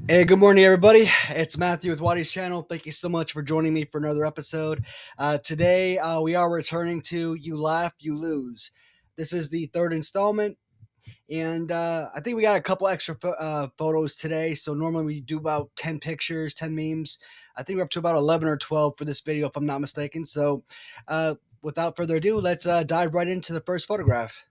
Hey, good morning, everybody. It's Matthew with Waddy's channel. Thank you so much for joining me for another episode. Today, we are returning to You Laugh, You Lose. This is the third installment, and I think we got a couple extra photos today. So normally we do about 10 pictures, 10 memes. I think we're up to about 11 or 12 for this video, if I'm not mistaken. So without further ado, let's dive right into the first photograph.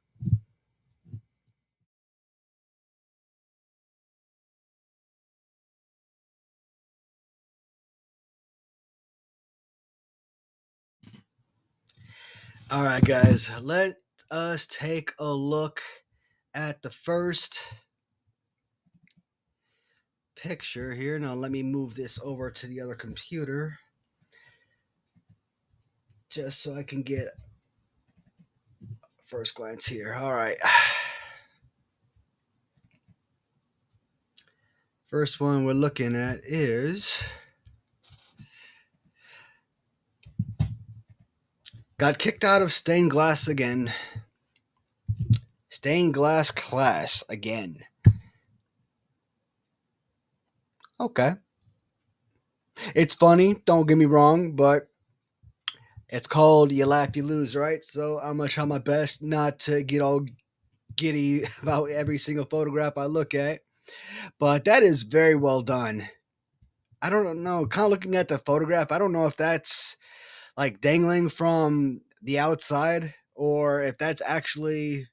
All right, guys, let us take a look at the first picture here. Now let me move this over to the other computer just so I can get first glance here. All right. First one we're looking at is got kicked out of stained glass again. Stained glass class again. Okay. It's funny, don't get me wrong, but it's called You Laugh, You Lose, right? So I'm going to try my best not to get all giddy about every single photograph I look at. But that is very well done. I don't know. Kind of looking at the photograph, I don't know if that's like dangling from the outside or if that's actually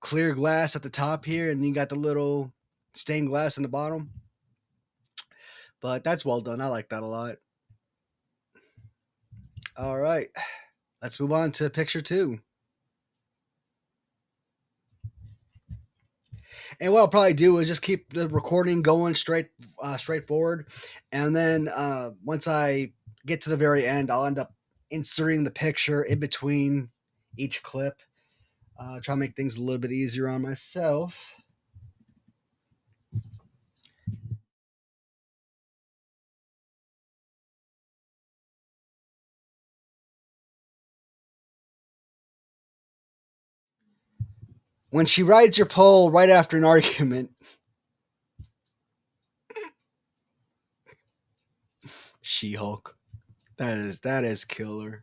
clear glass at the top here and you got the little stained glass in the bottom. But that's well done. I like that a lot. All right. Let's move on to picture two. And what I'll probably do is just keep the recording going straight forward. And then once I get to the very end, I'll end up inserting the picture in between each clip. Try to make things a little bit easier on myself. When she rides your pole right after an argument, She-Hulk. That is killer.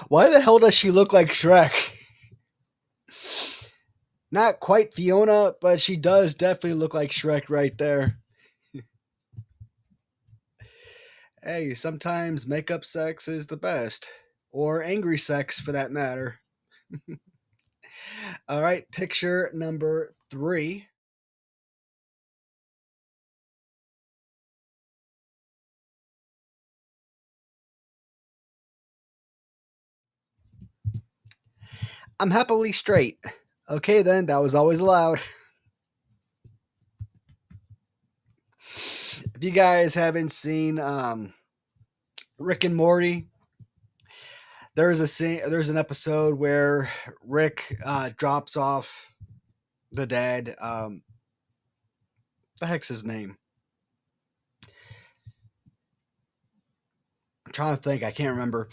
Why the hell does she look like Shrek? Not quite Fiona, but she does definitely look like Shrek right there. Hey, sometimes makeup sex is the best. Or angry sex for that matter. All right, picture number three. I'm happily straight. Okay, then, that was always allowed. If you guys haven't seen Rick and Morty, there's an episode where Rick drops off the dad. The heck's his name? I'm trying to think. I can't remember.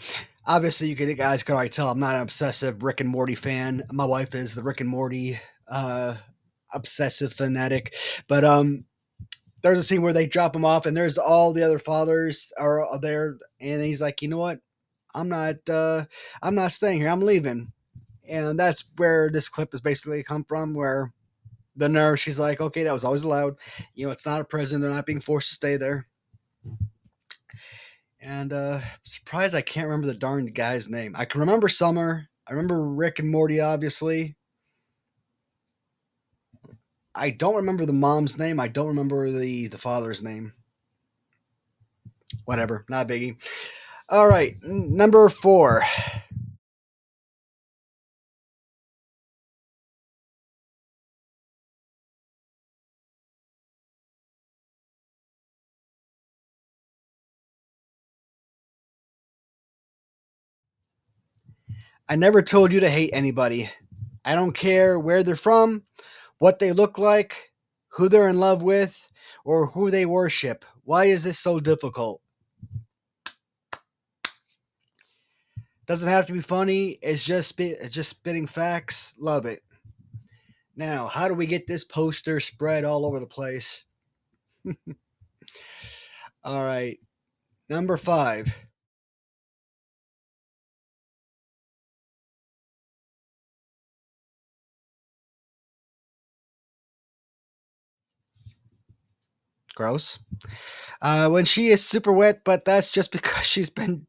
Obviously, you guys could already tell I'm not an obsessive Rick and Morty fan. My wife is the Rick and Morty uh, obsessive fanatic, but there's a scene where they drop him off, and there's all the other fathers are there, and he's like, you know what? I'm not staying here. I'm leaving, and that's where this clip is basically come from, where the nurse, she's like, okay, that was always allowed. You know, it's not a prison. They're not being forced to stay there. And surprised I can't remember the darn guy's name. I can remember Summer. I remember Rick and Morty, obviously. I don't remember the mom's name. I don't remember the father's name. Whatever, not a biggie. All right, number four. I never told you to hate anybody. I don't care where they're from, what they look like, who they're in love with, or who they worship. Why is this so difficult? Doesn't have to be funny. It's just spitting facts. Love it. Now, how do we get this poster spread all over the place? All right. Number 5. Gross. When she is super wet, but that's just because she's been.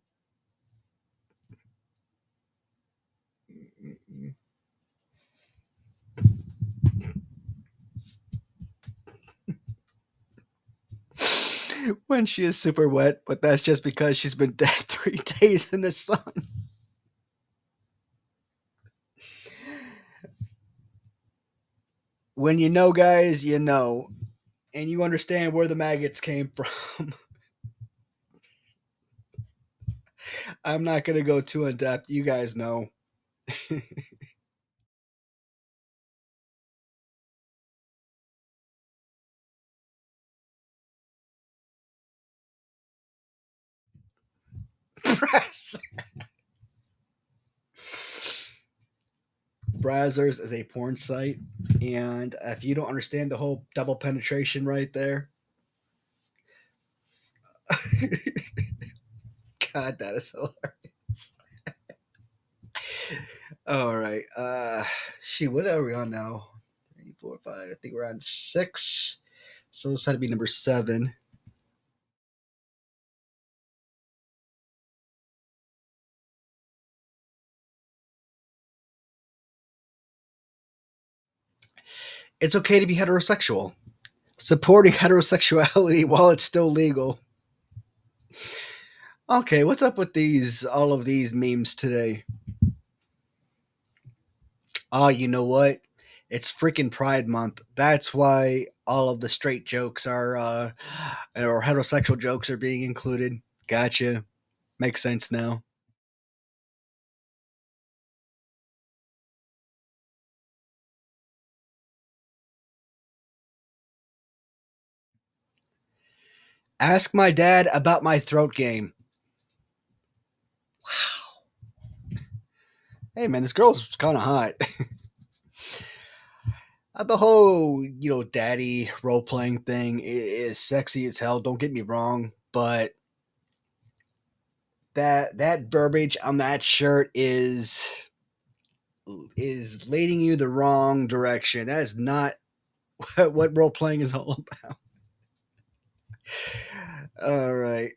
When she is super wet, but that's just because she's been dead 3 days in the sun. When you know, guys, you know, and you understand where the maggots came from. I'm not going to go too in depth. You guys know. Brass. Brazzers is a porn site, and if you don't understand the whole double penetration right there, God, that is hilarious. All right, what are we on now? 3, 4, 5. I think we're on 6. So this had to be number 7. It's okay to be heterosexual. Supporting heterosexuality while it's still legal. Okay, what's up with all of these memes today? Oh, you know what? It's freaking Pride Month. That's why all of the straight jokes or heterosexual jokes are being included. Gotcha. Makes sense now. Ask my dad about my throat game. Hey man, this girl's kind of hot. The whole, daddy role playing thing is sexy as hell. Don't get me wrong, but that verbiage on that shirt is leading you the wrong direction. That is not what role playing is all about. All right.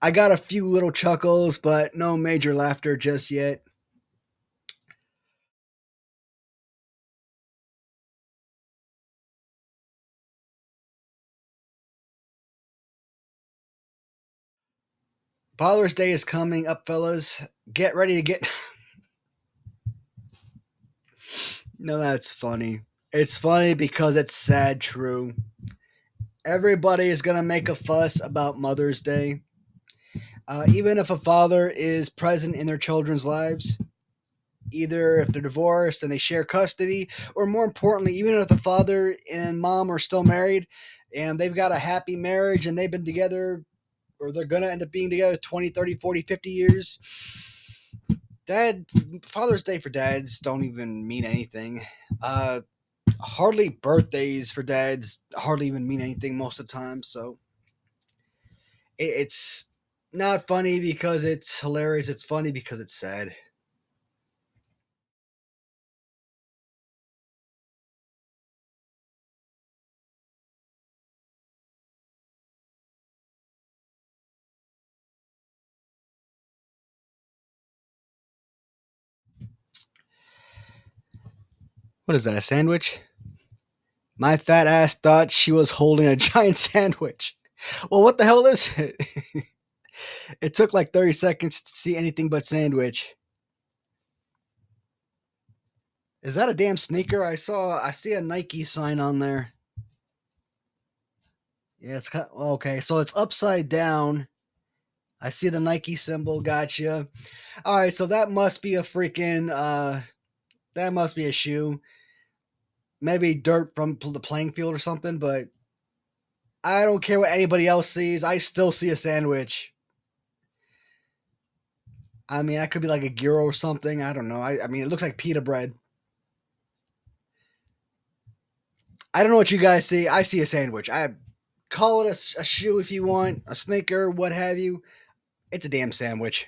I got a few little chuckles, but no major laughter just yet. Father's Day is coming up, fellas. Get ready to get. No, that's funny. It's funny because it's sad true. Everybody is going to make a fuss about Mother's Day. Even if a father is present in their children's lives, either if they're divorced and they share custody, or more importantly, even if the father and mom are still married and they've got a happy marriage and they've been together or they're going to end up being together 20, 30, 40, 50 years. Dad, Father's Day for dads don't even mean anything. Hardly birthdays for dads hardly even mean anything most of the time. So it's not funny because it's hilarious. It's funny because it's sad. What is that, a sandwich? My fat ass thought she was holding a giant sandwich. Well, what the hell is it? It took like 30 seconds to see anything but sandwich. Is that a damn sneaker? I see a Nike sign on there. Yeah, it's kind of, okay. So it's upside down. I see the Nike symbol. Gotcha. All right, so that must be a freaking that must be a shoe. Maybe dirt from the playing field or something, but I don't care what anybody else sees. I still see a sandwich. I mean, that could be like a gyro or something. I don't know. I mean, it looks like pita bread. I don't know what you guys see. I see a sandwich. I call it a shoe if you want, a sneaker, what have you. It's a damn sandwich.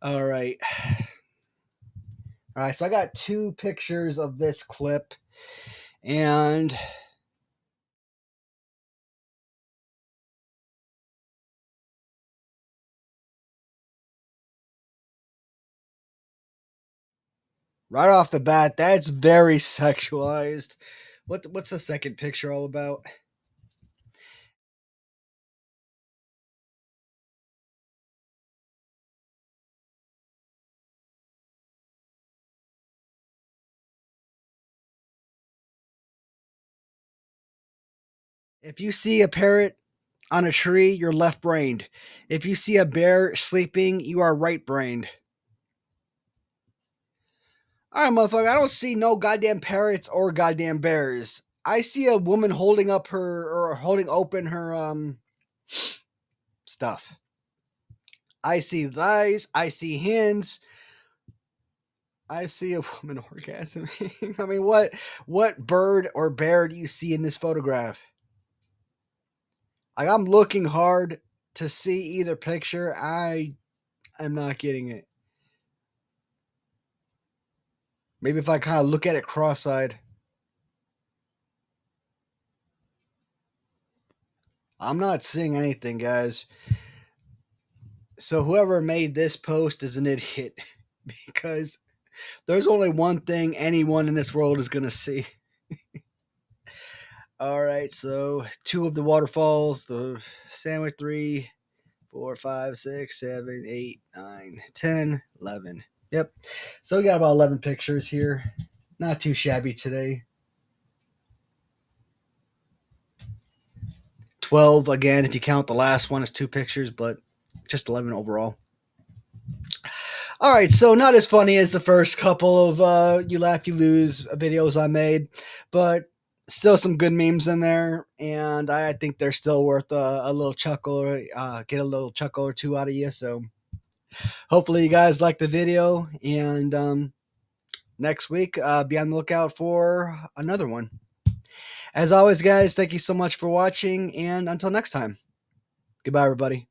All right. All right. So I got two pictures of this clip, and right off the bat, that's very sexualized. What's the second picture all about? If you see a parrot on a tree, you're left brained. If you see a bear sleeping, you are right brained. All right, motherfucker. I don't see no goddamn parrots or goddamn bears. I see a woman holding up her or holding open her stuff. I see thighs. I see hands. I see a woman orgasming. I mean, what bird or bear do you see in this photograph? Like, I'm looking hard to see either picture. I am not getting it. Maybe if I kind of look at it cross-eyed. I'm not seeing anything, guys. So whoever made this post is an idiot because there's only one thing anyone in this world is going to see. All right, so two of the waterfalls, the sandwich, 3, 4, 5, 6, 7, 8, 9, 10, 11. Yep. So we got about 11 pictures here. Not too shabby today. 12 again, if you count the last one as two pictures, but just 11 overall. All right, so not as funny as the first couple of You Laugh, You Lose videos I made, but still some good memes in there, and I think they're still worth a little chuckle, or get a little chuckle or two out of you. So hopefully you guys like the video, and next week be on the lookout for another one. As always, guys, thank you so much for watching, and until next time, goodbye, everybody.